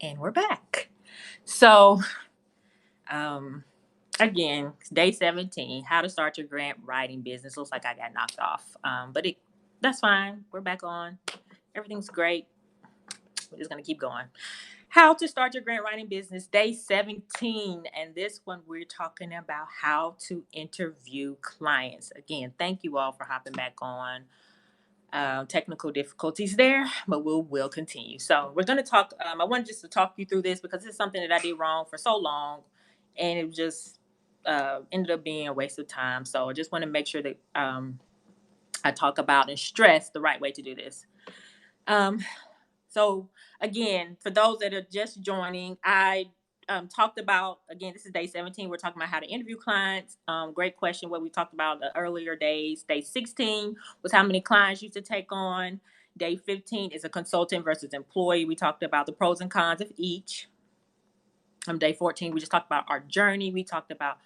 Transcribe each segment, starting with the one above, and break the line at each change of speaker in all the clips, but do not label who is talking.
And we're back. So, um, again, day 17, how to start your grant writing business. Looks like I got knocked off. But that's fine. We're back on. Everything's great. We're just going to keep going. How to start your grant writing business, day 17. And this one, we're talking about how to interview clients. Again, thank you all for hopping back on. Technical difficulties there, but we'll continue. So we're going to talk. I wanted just to talk you through this because it's something that I did wrong for so long, and it just ended up being a waste of time. So I just want to make sure that I talk about and stress the right way to do this. Um, so again, for those that are just joining, I talked about, again, this is day 17. We're talking about how to interview clients. Great question. What we talked about the earlier days. Day 16 was how many clients you should take on. Day 15 is a consultant versus employee. We talked about the pros and cons of each. Day 14, we just talked about our journey. We talked about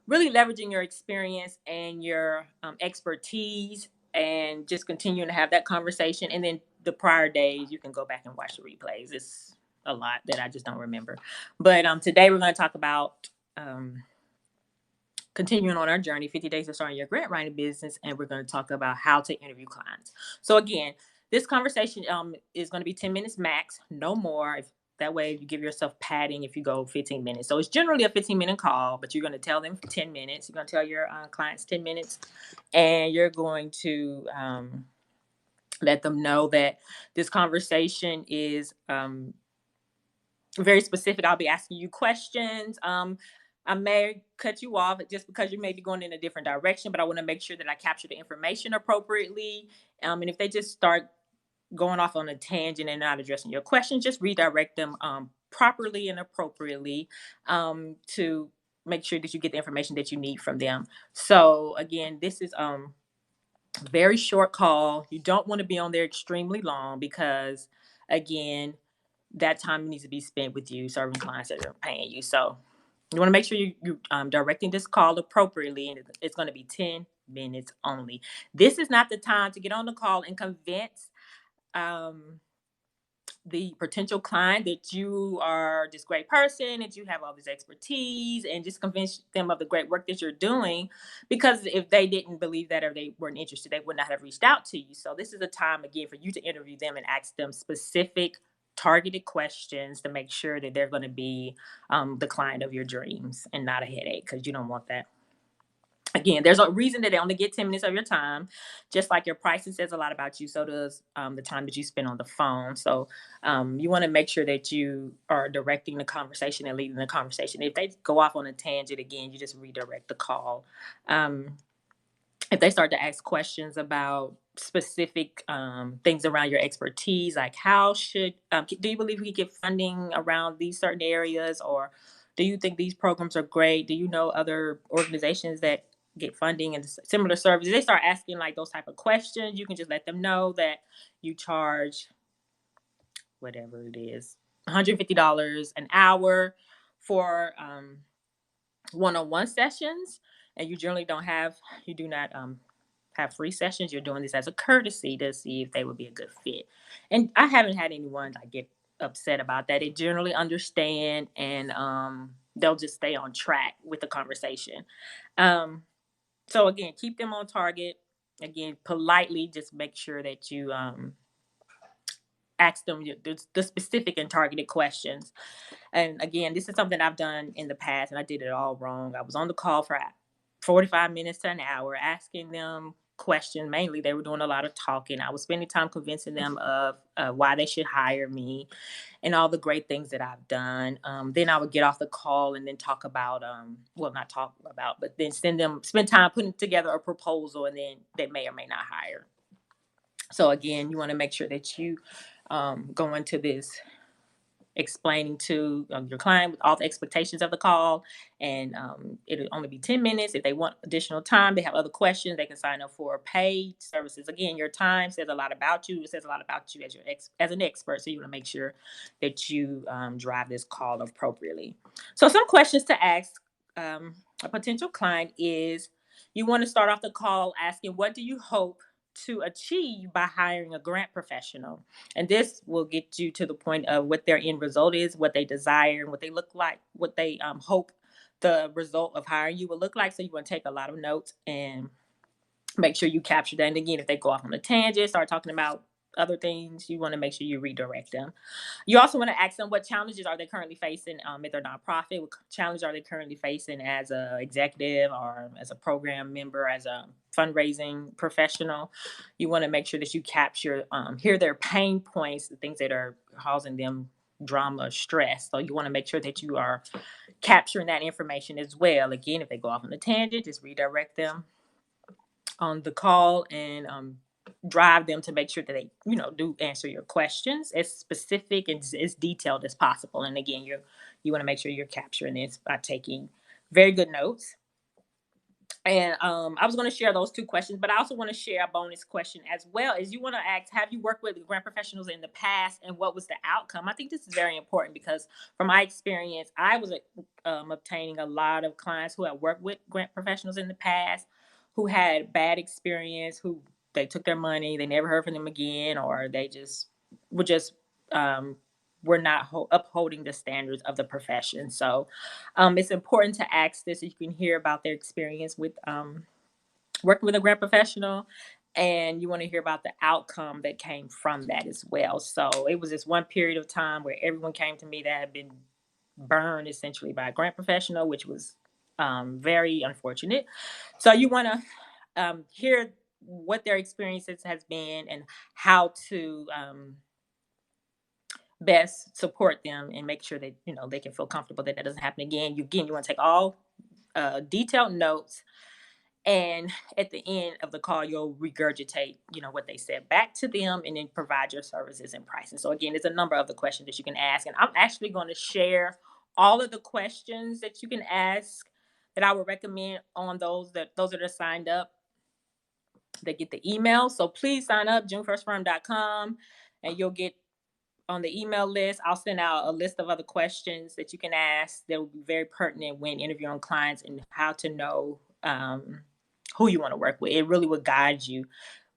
really leveraging your experience and your expertise and just continuing to have that conversation. And then the prior days, you can go back and watch the replays. It's a lot that I just don't remember. But today we're going to talk about continuing on our journey, 50 days of starting your grant writing business. And we're going to talk about how to interview clients. So again, this conversation is going to be 10 minutes max, no more. That way you give yourself padding if you go 15 minutes. So it's generally a 15-minute call, but you're going to tell them 10 minutes. You're going to tell your clients 10 minutes, and you're going to let them know that this conversation is very specific. I'll be asking you questions. I may cut you off just because you may be going in a different direction, but I want to make sure that I capture the information appropriately. And if they just start going off on a tangent and not addressing your questions, just redirect them properly and appropriately to make sure that you get the information that you need from them. So again, this is very short call. You don't want to be on there extremely long because again, that time needs to be spent with you serving clients that are paying you. So you want to make sure you're directing this call appropriately, and it's going to be 10 minutes only. This is not the time to get on the call and convince the potential client that you are this great person, that you have all this expertise, and just convince them of the great work that you're doing. Because if they didn't believe that or they weren't interested, they would not have reached out to you. So this is a time again for you to interview them and ask them specific targeted questions to make sure that they're going to be the client of your dreams and not a headache, because you don't want that. Again, there's a reason that they only get 10 minutes of your time. Just like your pricing says a lot about you, so does the time that you spend on the phone. So you want to make sure that you are directing the conversation and leading the conversation. If they go off on a tangent, again, you just redirect the call. If they start to ask questions about specific things around your expertise, like do you believe we get funding around these certain areas, or do you think these programs are great? Do you know other organizations that get funding and similar services? They start asking like those type of questions. You can just let them know that you charge whatever it is, $150 an hour for one-on-one sessions, and you generally you do not have free sessions. You're doing this as a courtesy to see if they would be a good fit. And I haven't had anyone like get upset about that. They generally understand, and they'll just stay on track with the conversation. So again, keep them on target. Again, politely, just make sure that you ask them the specific and targeted questions. And again, this is something I've done in the past, and I did it all wrong. I was on the call for 45 minutes to an hour asking them questions. Mainly, they were doing a lot of talking. I was spending time convincing them of why they should hire me and all the great things that I've done. Then I would get off the call and then talk about, not talk about, but then spend time putting together a proposal, and then they may or may not hire. So again, you want to make sure that you go into this explaining to your client with all the expectations of the call, and it'll only be 10 minutes. If they want additional time, they have other questions, they can sign up for paid services. Again, your time says a lot about you. It says a lot about you as an expert, so you want to make sure that you drive this call appropriately. So some questions to ask a potential client is, you want to start off the call asking, what do you hope to achieve by hiring a grant professional. And this will get you to the point of what their end result is, what they desire, and what they look like, what they hope the result of hiring you will look like. So you want to take a lot of notes and make sure you capture that. And again, if they go off on a tangent, start talking about other things, you want to make sure you redirect them. You also want to ask them what challenges are they currently facing at their nonprofit. What challenges are they currently facing as a executive or as a program member, as a fundraising professional. You want to make sure that you capture, hear their pain points, the things that are causing them drama, stress. So you want to make sure that you are capturing that information as well. Again, if they go off on a tangent, just redirect them on the call and drive them to make sure that they do answer your questions as specific and as detailed as possible. And again, you want to make sure you're capturing this by taking very good notes. And I was going to share those two questions, but I also want to share a bonus question as well. Is you want to ask, have you worked with grant professionals in the past, and what was the outcome? I think this is very important because, from my experience, I was obtaining a lot of clients who had worked with grant professionals in the past, who had bad experience, who they took their money, they never heard from them again, or they just um, were not upholding the standards of the profession. So it's important to ask this so you can hear about their experience with working with a grant professional, and you want to hear about the outcome that came from that as well. So it was this one period of time where everyone came to me that had been burned essentially by a grant professional, which was very unfortunate. So you want to hear what their experiences has been and how to best support them and make sure that they can feel comfortable that that doesn't happen again. You want to take all detailed notes, and at the end of the call, you'll regurgitate what they said back to them, and then provide your services and pricing. So again, there's a number of the questions that you can ask, and I'm actually going to share all of the questions that you can ask that I would recommend on those that are signed up. They get the email, so please sign up junefirstfirm.com, and you'll get on the email list. I'll send out a list of other questions that you can ask that will be very pertinent when interviewing clients, and how to know who you want to work with. It really will guide you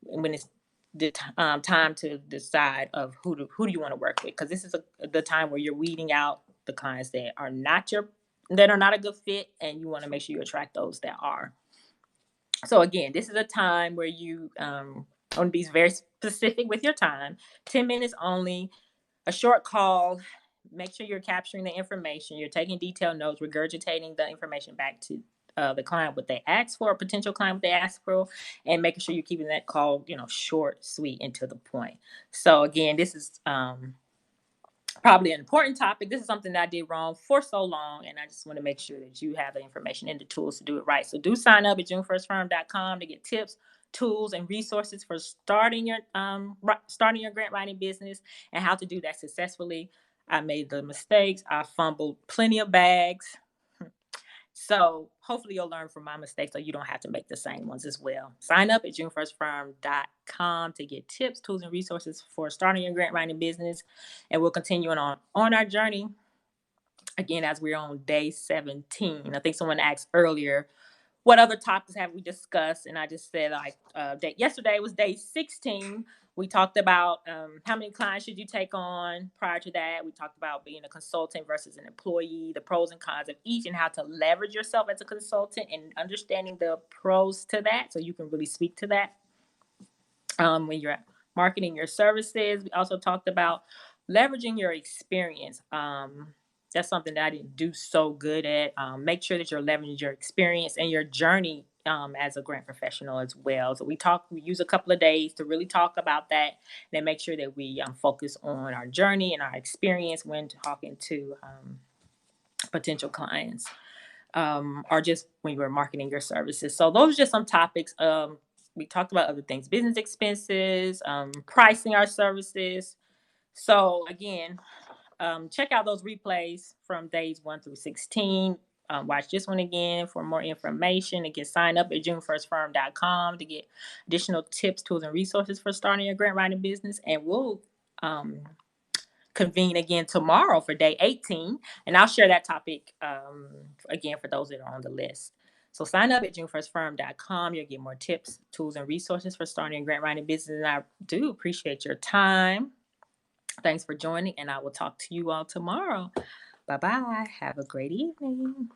when it's the time to decide of who do you want to work with, because this is the time where you're weeding out the clients that are not a good fit, and you want to make sure you attract those that are. So again, this is a time where you want to be very specific with your time. 10 minutes only, a short call. Make sure you're capturing the information. You're taking detailed notes, regurgitating the information back to the client, what they asked for, potential client, what they asked for, and making sure you're keeping that call, short, sweet, and to the point. So again, this is probably an important topic. This is something that I did wrong for so long, and I just want to make sure that you have the information and the tools to do it right. So do sign up at junefirstfirm.com to get tips, tools, and resources for starting your grant writing business, and how to do that successfully. I made the mistakes. I fumbled plenty of bags. So hopefully you'll learn from my mistakes so you don't have to make the same ones as well. Sign up at junefirstfirm.com to get tips, tools, and resources for starting your grant writing business. And we'll continue on our journey. Again, as we're on day 17. I think someone asked earlier, what other topics have we discussed? And I just said, yesterday was day 16. We talked about how many clients should you take on. Prior to that, we talked about being a consultant versus an employee, the pros and cons of each, and how to leverage yourself as a consultant, and understanding the pros to that so you can really speak to that when you're marketing your services. We also talked about leveraging your experience. That's something that I didn't do so good at. Make sure that you're leveraging your experience and your journey as a grant professional as well. So we use a couple of days to really talk about that, and then make sure that we focus on our journey and our experience when talking to potential clients, or just when you're marketing your services. So those are just some topics. We talked about other things, business expenses, pricing our services. So again, check out those replays from days 1 through 16. Watch this one again for more information. Again, sign up at junefirstfirm.com to get additional tips, tools, and resources for starting your grant writing business. And we'll convene again tomorrow for day 18. And I'll share that topic again for those that are on the list. So sign up at junefirstfirm.com. You'll get more tips, tools, and resources for starting a grant writing business. And I do appreciate your time. Thanks for joining, and I will talk to you all tomorrow. Bye bye. Have a great evening.